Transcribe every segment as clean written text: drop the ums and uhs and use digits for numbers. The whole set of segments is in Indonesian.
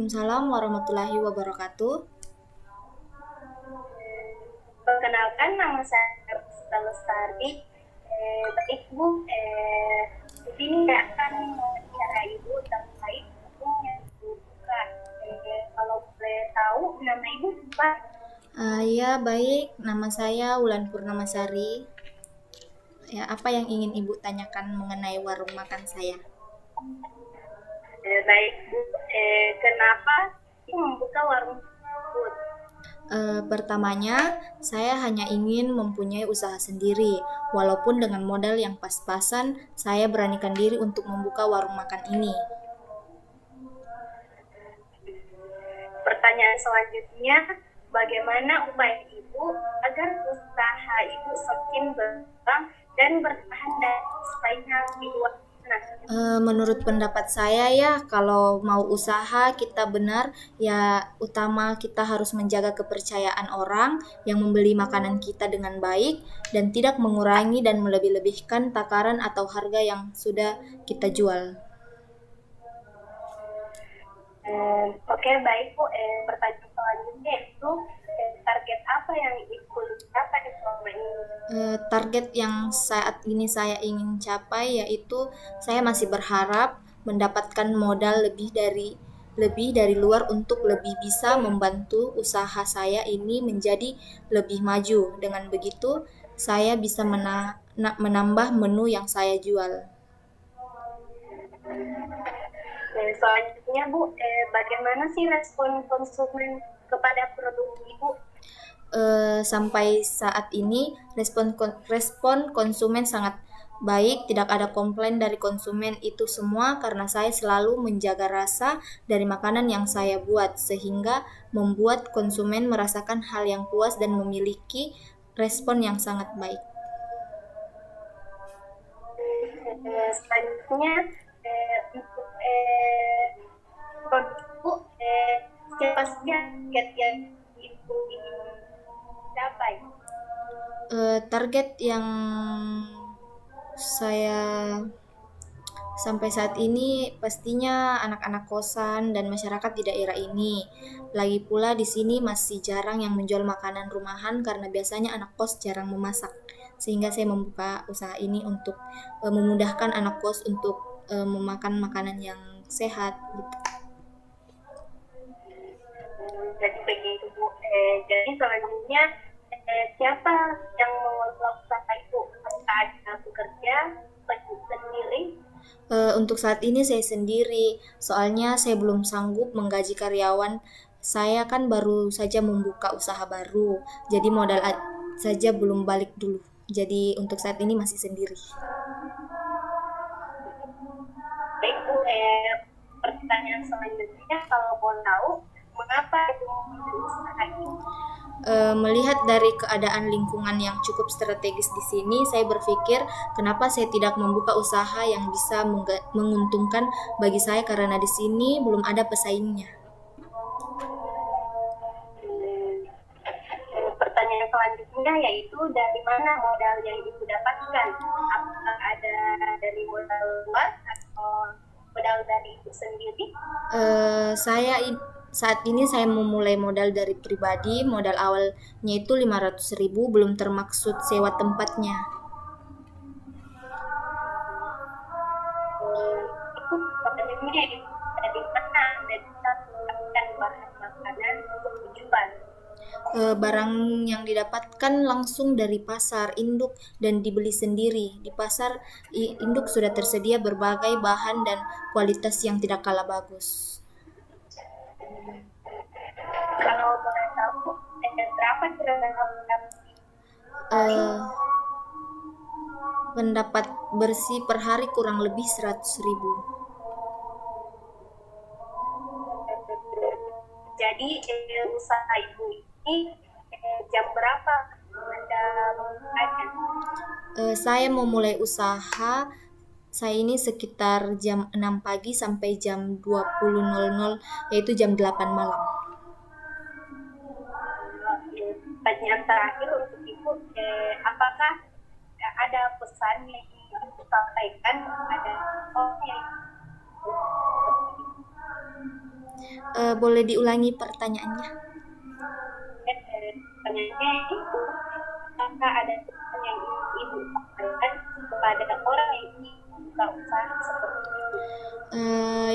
Waalaikumsalam warahmatullahi wabarakatuh. Perkenalkan, nama saya Rizka Lestari. Baik Bu, di sini saya akan bicara Ibu terkait buku yang Ibu buka. Kalau boleh tahu nama Ibu apa? Ya, baik. Nama saya Wulan Purnamasari. Ya, apa yang ingin Ibu tanyakan mengenai warung makan saya? Baik Bu, kenapa Ibu membuka warung tersebut? Pertamanya, saya hanya ingin mempunyai usaha sendiri. Walaupun dengan modal yang pas-pasan, saya beranikan diri untuk membuka warung makan ini. Pertanyaan selanjutnya, bagaimana upaya Ibu agar usaha Ibu semakin berkembang dan bertahan dan saingnya di luar sana? Menurut pendapat saya ya, kalau mau usaha kita benar, ya utama kita harus menjaga kepercayaan orang yang membeli makanan kita dengan baik dan tidak mengurangi dan melebih-lebihkan takaran atau harga yang sudah kita jual. Oke, baik Bu. Pertanyaan selanjutnya itu target apa yang Ibu capai selama ini? Target yang saat ini saya ingin capai yaitu saya masih berharap mendapatkan modal lebih dari luar untuk lebih bisa membantu usaha saya ini menjadi lebih maju. Dengan begitu, saya bisa menambah menu yang saya jual. Selanjutnya Bu, bagaimana sih respon konsumen kepada produk Ibu? Sampai saat ini respon konsumen sangat baik, tidak ada komplain dari konsumen. Itu semua karena saya selalu menjaga rasa dari makanan yang saya buat, sehingga membuat konsumen merasakan hal yang puas dan memiliki respon yang sangat baik. Selanjutnya untuk produk Ibu, siapa saja target yang Ibu ingin capai? Target yang saya sampai saat ini pastinya anak-anak kosan dan masyarakat di daerah ini. Lagi pula di sini masih jarang yang menjual makanan rumahan karena biasanya anak kos jarang memasak. Sehingga saya membuka usaha ini untuk memudahkan anak kos untuk memakan makanan yang sehat gitu. Jadi begitu Bu. Jadi selanjutnya siapa yang mengelola usaha itu? Apakah ada bekerja sendiri? Untuk saat ini saya sendiri, soalnya saya belum sanggup menggaji karyawan. Saya kan baru saja membuka usaha baru, jadi modal saja belum balik dulu. Jadi untuk saat ini masih sendiri. Baik Bu, pertanyaan selanjutnya kalau mau tahu mengapa itu memilih usaha ini? Melihat dari keadaan lingkungan yang cukup strategis di sini, saya berpikir kenapa saya tidak membuka usaha yang bisa menguntungkan bagi saya karena di sini belum ada pesaingnya. Pertanyaan selanjutnya yaitu dari mana modal yang Ibu dapatkan? Apakah ada dari modal luar atau modal dari Ibu sendiri? Saya saat ini saya memulai modal dari pribadi. Modal awalnya itu 500.000, belum termaksud sewa tempatnya. Itu pertanyaannya dari mana Anda bisa mendapatkan bahan makanan untuk dijual? Barang yang didapatkan langsung dari pasar induk dan dibeli sendiri. Di pasar induk sudah tersedia berbagai bahan dan kualitas yang tidak kalah bagus. Kalau boleh tahu, berapa kira-kira hari? Eh, Pendapat bersih per hari kurang lebih 100.000. Jadi usaha Ibu ini jam berapa Anda memulainya? Saya memulai usaha saya ini sekitar jam 6 pagi sampai jam 20.00, yaitu jam 8 malam. Pertanyaan terakhir untuk Ibu, apakah ada pesan yang ingin Ibu sampaikan kepada orang yang Boleh diulangi pertanyaannya? Pertanyaannya itu, apakah ada pesan yang ingin Ibu sampaikan kepada orang yang ingin membuka usaha seperti itu?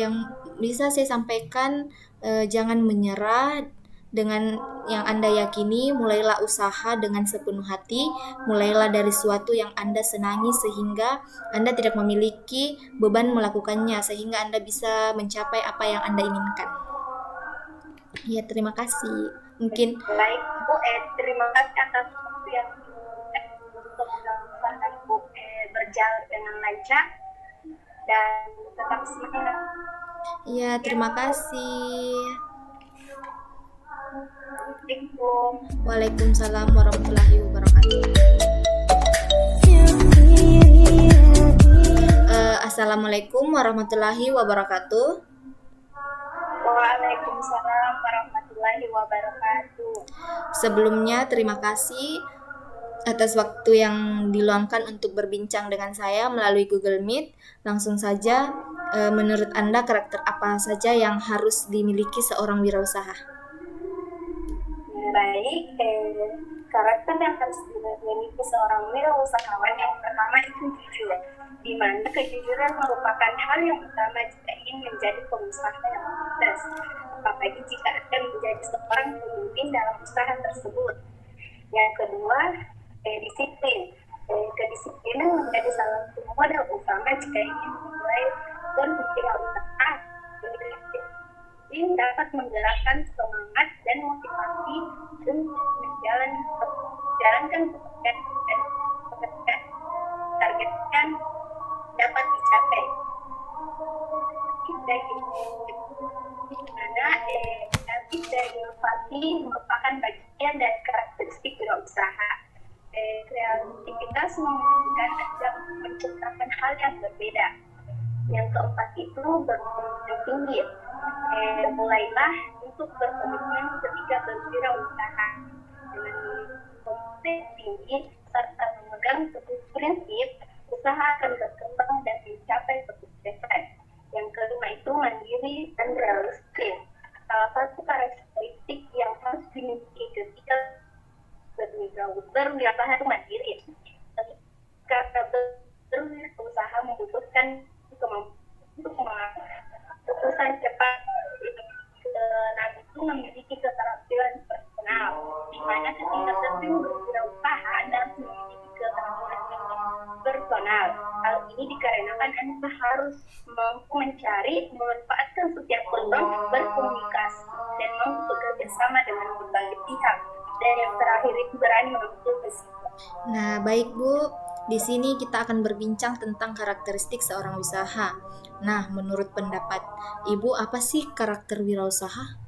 Yang bisa saya sampaikan, jangan menyerah. Dengan yang Anda yakini, mulailah usaha dengan sepenuh hati, mulailah dari suatu yang Anda senangi sehingga Anda tidak memiliki beban melakukannya, sehingga Anda bisa mencapai apa yang Anda inginkan. Ya, terima kasih. Mungkin Baik, Bu, terima kasih atas waktu yang diberikan. Semoga usaha Ibu berjalan dengan lancar dan tetap semangat. ya, terima kasih. Assalamualaikum. Waalaikumsalam warahmatullahi wabarakatuh. Assalamualaikum warahmatullahi wabarakatuh. Waalaikumsalam warahmatullahi wabarakatuh. Sebelumnya terima kasih atas waktu yang diluangkan untuk berbincang dengan saya melalui Google Meet. Langsung saja, menurut Anda karakter apa saja yang harus dimiliki seorang wirausaha? Baik, karakter yang harus dimiliki seorang wirausahawan yang pertama itu jujur, di mana kejujuran merupakan hal yang utama jika ingin menjadi pengusaha yang sukses, apalagi jika akan menjadi seorang pemimpin dalam usaha tersebut. Yang kedua, disiplin. Kedisiplinan menjadi salah satu modal utama jika ingin memulai berwirausaha. Ini dapat menggerakkan semangat dan motivasi untuk menjalankan pekerjaan dan targetkan dapat dicapai. Di mana dan inovasi merupakan bagian dari karakteristik wirausaha. Kreativitas memungkinkan Anda menciptakan hal yang berbeda. Yang keempat itu berkomitmen tinggi. Mulailah untuk berkomitmen ketika berwirausaha dengan komitmen tinggi serta memegang teguh prinsip, usaha akan berkembang dan mencapai kesuksesan. Yang kelima itu mandiri dan realistis. Salah satu karakteristik yang harus dimiliki ketika berwirausaha itu mandiri. Karena berusaha membutuhkan kemampuan keputusan cepat, dan itu memiliki keterampilan personal, di mana ketika terjun berwirausaha Anda memiliki keterampilan personal. Hal ini dikarenakan Anda harus mampu mencari, memanfaatkan setiap peluang, berkomunikasi, dan mampu bekerja sama dengan berbagai pihak. Dan yang terakhir itu berani mengambil risiko. Nah, baik Bu, di sini kita akan berbincang tentang karakteristik seorang usaha. Nah, menurut pendapat Ibu, apa sih karakter wirausaha?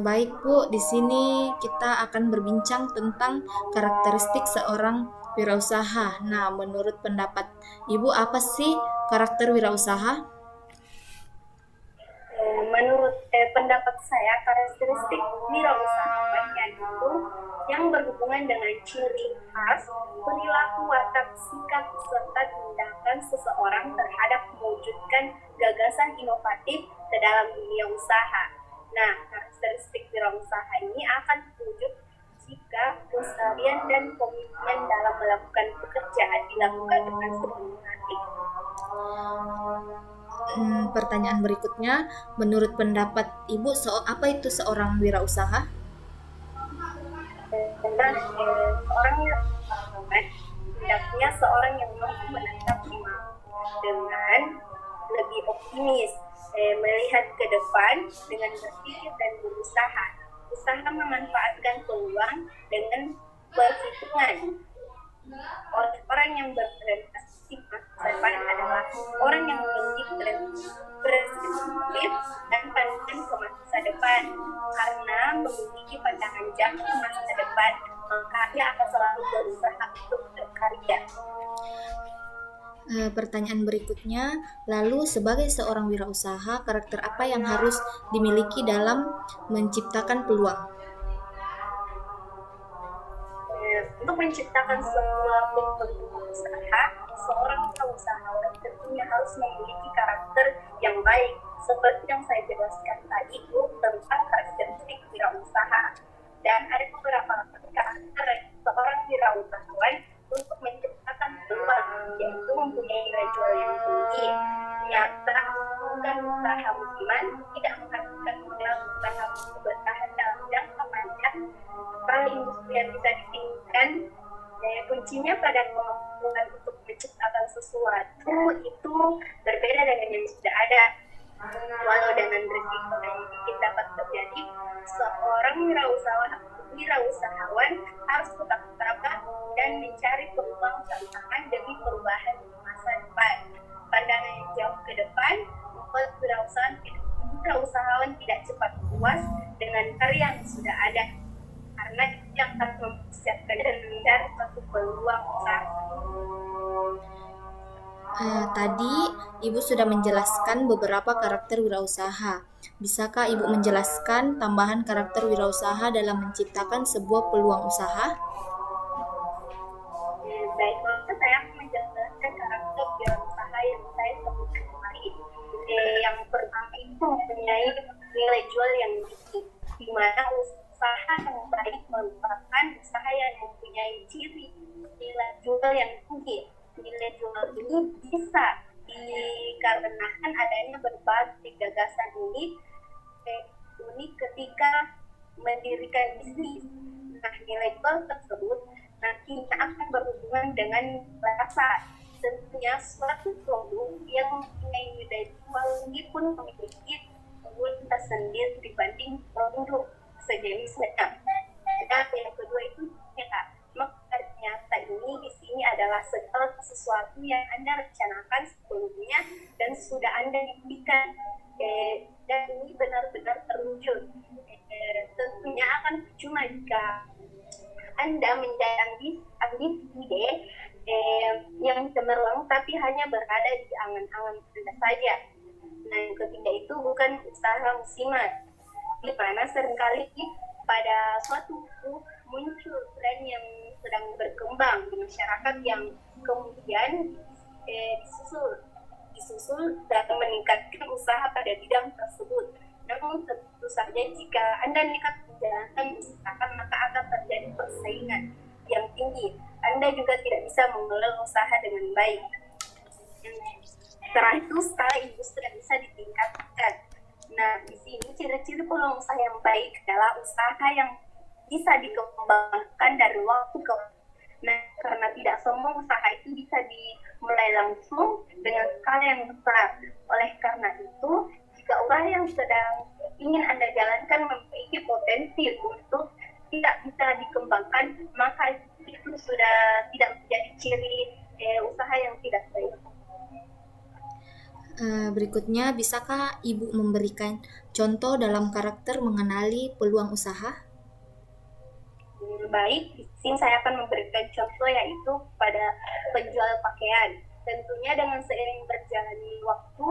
Baik Bu, di sini kita akan berbincang tentang karakteristik seorang wirausaha. Nah, menurut pendapat Ibu, apa sih karakter wirausaha? Menurut pendapat saya, karakteristik wirausahawan yaitu yang berhubungan dengan ciri khas, perilaku, watak, sikap, serta tindakan seseorang terhadap mewujudkan gagasan inovatif ke dalam dunia usaha. Nah, karakteristik wirausaha ini akan terwujud jika keseharian dan komitmen dalam melakukan pekerjaan dilakukan dengan sepenuh hati. Pertanyaan berikutnya, menurut pendapat Ibu, apa itu seorang wirausaha? Tentang seorang yang hendaknya seorang yang mampu menatap dengan lebih optimis, melihat ke depan dengan berpikir dan berusaha. Usaha memanfaatkan peluang dengan perhitungan. Orang yang berorientasi masa depan adalah orang yang memiliki perspektif dan pandangan ke masa depan. Karena memiliki pandangan jauh ke masa depan, maka dia akan selalu berusaha untuk berkarya. Pertanyaan berikutnya, lalu sebagai seorang wirausaha, karakter apa yang harus dimiliki dalam menciptakan peluang? Untuk menciptakan sebuah peluang usaha, seorang usahawan tentunya harus memiliki karakter yang baik. Seperti yang saya jelaskan tadi itu tentang karakteristik wirausaha. Dan ada beberapa karakter seorang wirausahawan untuk menciptakan peluang, yaitu mempunyai nilai jual yang tinggi, nyata, bukan usaha musiman, tidak menghasilkan modal usaha untuk bertahan dalam jangka panjang, peran industri yang bisa ditinggikan, kuncinya pada kemampuan untuk menciptakan sesuatu itu berbeda dengan yang sudah ada. Walau dengan risiko yang mungkin dapat terjadi, seorang wirausahawan harus tetap tabah dan mencari peluang tantangan demi perubahan di masa depan. Pandangan yang jauh ke depan membuat wirausahawan tidak cepat puas dengan karya yang sudah ada, karena yang akan mempersiapkan dan mencari suatu peluang usaha. Tadi Ibu sudah menjelaskan beberapa karakter wirausaha. Bisakah Ibu menjelaskan tambahan karakter wirausaha dalam menciptakan sebuah peluang usaha? Baiklah, saya akan menjelaskan karakter wirausaha yang saya sebutkan kemarin. Yang pertama itu mempunyai nilai jual yang tinggi, di mana usaha yang baik merupakan usaha yang mempunyai ciri nilai jual yang tinggi. Nilai jual ini bisa dikarenakan adanya berbagai gagasan unik ketika mendirikan bisnis. Nah, nilai jual tersebut nantinya akan berhubungan dengan rasa. Tentunya suatu produk yang mempunyai nilai jual tinggi pun memiliki keunggulan tersendiri dibanding produk sejenisnya. Dan yang kedua itu ternyata ini di sini adalah segala sesuatu yang Anda rencanakan sebelumnya dan sudah Anda impikan, dan ini benar-benar terwujud. Tentunya akan percuma jika Anda menjalani ide yang cemerlang tapi hanya berada di angan-angan Anda saja. Nah, yang ketiga itu bukan usaha musiman, di mana seringkali pada suatu muncul tren yang sedang berkembang di masyarakat yang kemudian disusul dan meningkatkan usaha pada bidang tersebut. Namun tentu saja jika Anda nekat menjalankan usaha, maka akan terjadi persaingan yang tinggi. Anda juga tidak bisa mengelola usaha dengan baik. Setelah itu skala industri bisa ditingkatkan. Nah, di sini ciri-ciri peluang usaha yang baik adalah usaha yang bisa dikembangkan dari waktu ke waktu. Nah, karena tidak semua usaha itu bisa dimulai langsung dengan skala yang besar. Oleh karena itu, jika usaha yang sedang ingin Anda jalankan memiliki potensi untuk tidak bisa dikembangkan, maka itu sudah tidak menjadi ciri usaha yang tidak baik. Berikutnya, bisakah Ibu memberikan contoh dalam karakter mengenali peluang usaha? Baik, di sini saya akan memberikan contoh yaitu pada penjual pakaian. Tentunya dengan seiring berjalannya waktu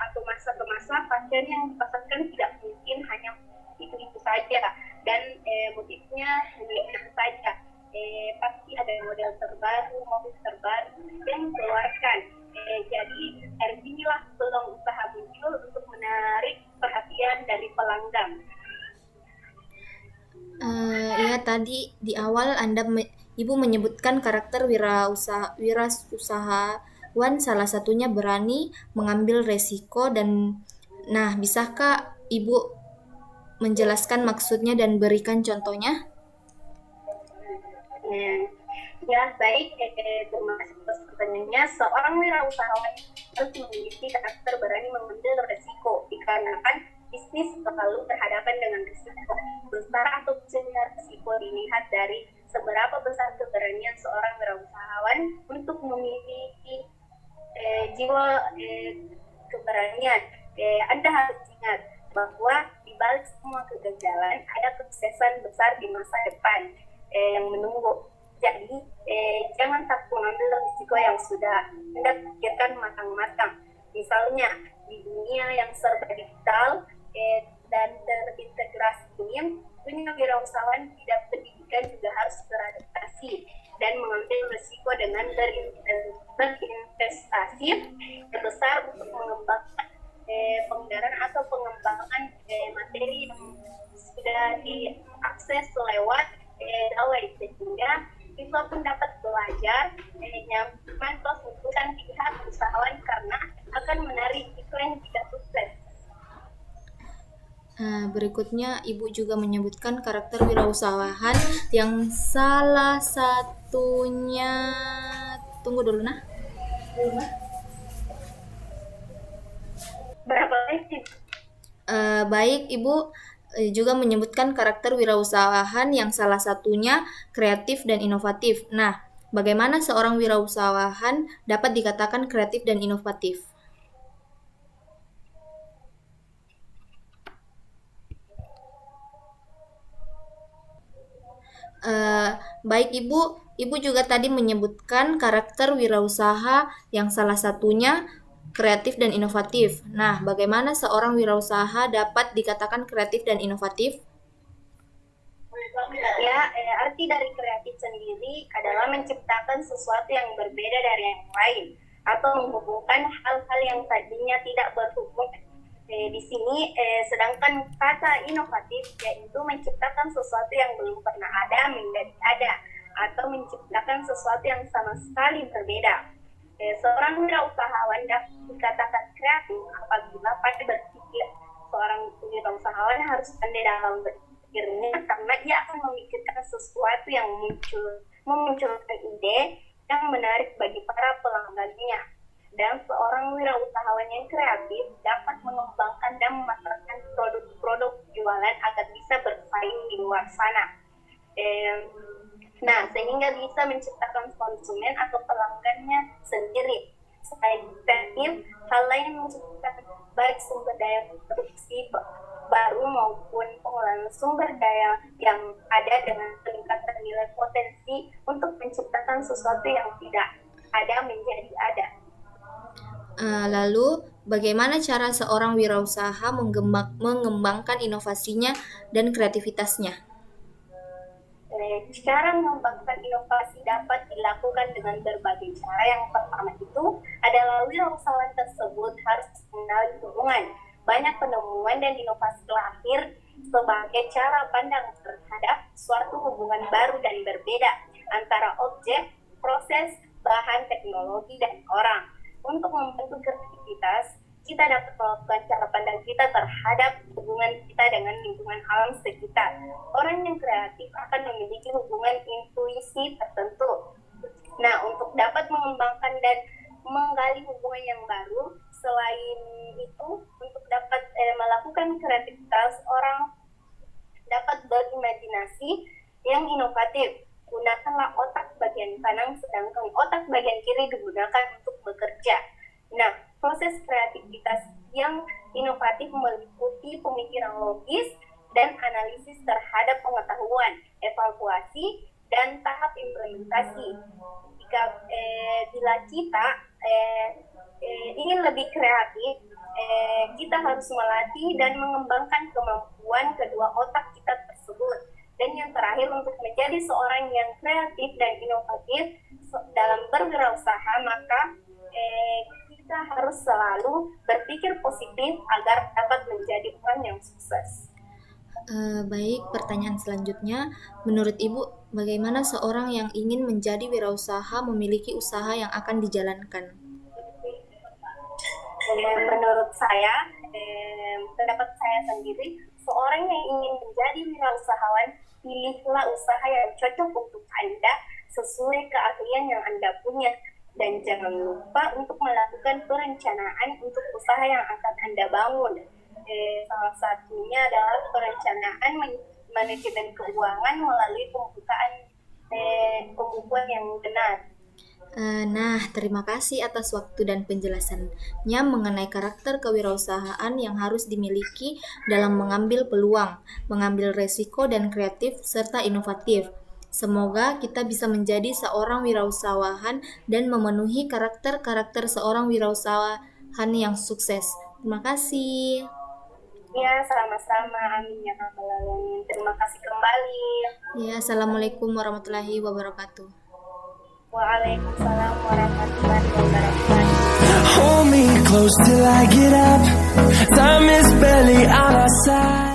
atau masa ke masa, pakaian yang dipasarkan tidak mungkin hanya itu saja, dan motifnya hanya itu saja. Pasti ada model terbaru, motif terbaru yang dikeluarkan. Jadi dari sinilah peluang usaha muncul untuk menarik perhatian dari pelanggan. Ya, tadi di awal Ibu menyebutkan karakter wirausahawan salah satunya berani mengambil resiko nah, bisakah Ibu menjelaskan maksudnya dan berikan contohnya? Ya, baik. Terima kasih atas pertanyaannya. Seorang wirausahawan harus memiliki karakter berani mengambil resiko, dikarenakan bisnis selalu berhadapan dengan risiko. Besar atau kecilnya risiko dilihat dari seberapa besar keberanian seorang wirausahawan untuk memiliki jiwa keberanian. Anda harus ingat bahwa di balik semua kegagalan ada kesuksesan besar di masa depan yang menunggu. Jadi jangan takut mengambil risiko yang sudah Anda pikirkan matang-matang. Misalnya di dunia yang serba digital dan terintegrasi ini, punya wirausahawan tidak pendidikan juga harus beradaptasi dan mengambil risiko dengan berinvestasi inklusif terbesar untuk mengembangkan pengedaran atau pengembangan materi yang sudah diakses lewat dawai, sehingga siswa pun dapat belajar nyaman plus membutuhkan pihak usahawan karena akan menarik iklan jika sukses. Berikutnya, Ibu juga menyebutkan karakter wirausahaan yang salah satunya, tunggu dulu nah. Berapa lagi? Baik, Ibu juga menyebutkan karakter wirausahaan yang salah satunya kreatif dan inovatif. Nah, bagaimana seorang wirausahaan dapat dikatakan kreatif dan inovatif? Baik Ibu juga tadi menyebutkan karakter wirausaha yang salah satunya kreatif dan inovatif. Nah, bagaimana seorang wirausaha dapat dikatakan kreatif dan inovatif? Ya, arti dari kreatif sendiri adalah menciptakan sesuatu yang berbeda dari yang lain atau menghubungkan hal-hal yang tadinya tidak berhubungan. Di sini, sedangkan kata inovatif yaitu menciptakan sesuatu yang belum pernah ada menjadi ada atau menciptakan sesuatu yang sama sekali berbeda. Seorang wirausahawan dapat dikatakan kreatif apabila pada berpikir. Seorang wirausahawan harus pandai dalam berpikirnya karena ia akan memikirkan sesuatu yang memunculkan ide yang menarik bagi para pelanggannya. Dan seorang wirausahawan yang kreatif dapat mengembangkan dan memasarkan produk-produk jualan agar bisa bersaing di luar sana. Nah, sehingga bisa menciptakan konsumen atau pelanggannya sendiri. Selain kreatif, hal lain menciptakan baik sumber daya produksi baru maupun pengolahan sumber daya yang ada dengan peningkatan nilai potensi untuk menciptakan sesuatu yang tidak ada menjadi ada. Lalu, bagaimana cara seorang wirausaha mengembangkan inovasinya dan kreativitasnya? Cara mengembangkan inovasi dapat dilakukan dengan berbagai cara. Yang pertama itu adalah wirausahawan tersebut harus mengenali hubungan banyak penemuan dan inovasi lahir sebagai cara pandang terhadap suatu hubungan baru dan berbeda antara objek, proses, bahan, teknologi, dan orang. Untuk membantu kreativitas, kita dapat melakukan cara pandang kita terhadap hubungan kita dengan lingkungan alam sekitar. Orang yang kreatif akan memiliki hubungan intuisi tertentu. Nah, untuk dapat mengembangkan dan menggali hubungan yang baru, selain itu, untuk dapat melakukan kreativitas, orang dapat berimajinasi yang inovatif. Gunakanlah otak bagian kanan, sedangkan otak bagian kiri digunakan untuk bekerja. Nah, proses kreativitas yang inovatif meliputi pemikiran logis dan analisis terhadap pengetahuan, evaluasi, dan tahap implementasi. Bila kita ingin lebih kreatif, kita harus melatih dan mengembangkan kemampuan kedua otak kita tersebut. Dan yang terakhir, untuk menjadi seorang yang kreatif dan inovatif dalam berwirausaha, maka kita harus selalu berpikir positif agar dapat menjadi orang yang sukses. Baik, pertanyaan selanjutnya, menurut Ibu, bagaimana seorang yang ingin menjadi wirausaha memiliki usaha yang akan dijalankan? Menurut saya, pendapat saya sendiri, seorang yang ingin menjadi wirausahawan, pilihlah usaha yang cocok untuk Anda sesuai keahlian yang Anda punya. Dan jangan lupa untuk melakukan perencanaan untuk usaha yang akan Anda bangun. Salah satunya adalah perencanaan manajemen keuangan melalui pembukuan yang benar. Nah, terima kasih atas waktu dan penjelasannya mengenai karakter kewirausahaan yang harus dimiliki dalam mengambil peluang, mengambil resiko dan kreatif serta inovatif. Semoga kita bisa menjadi seorang wirausahawan dan memenuhi karakter-karakter seorang wirausahawan yang sukses. Terima kasih. Ya, sama-sama. Amin ya rabbal alamin. Terima kasih kembali. Ya, Assalamualaikum warahmatullahi wabarakatuh. Waalaikumsalam warahmatullahi wabarakatuh. close till I get up. Time is barely on our side.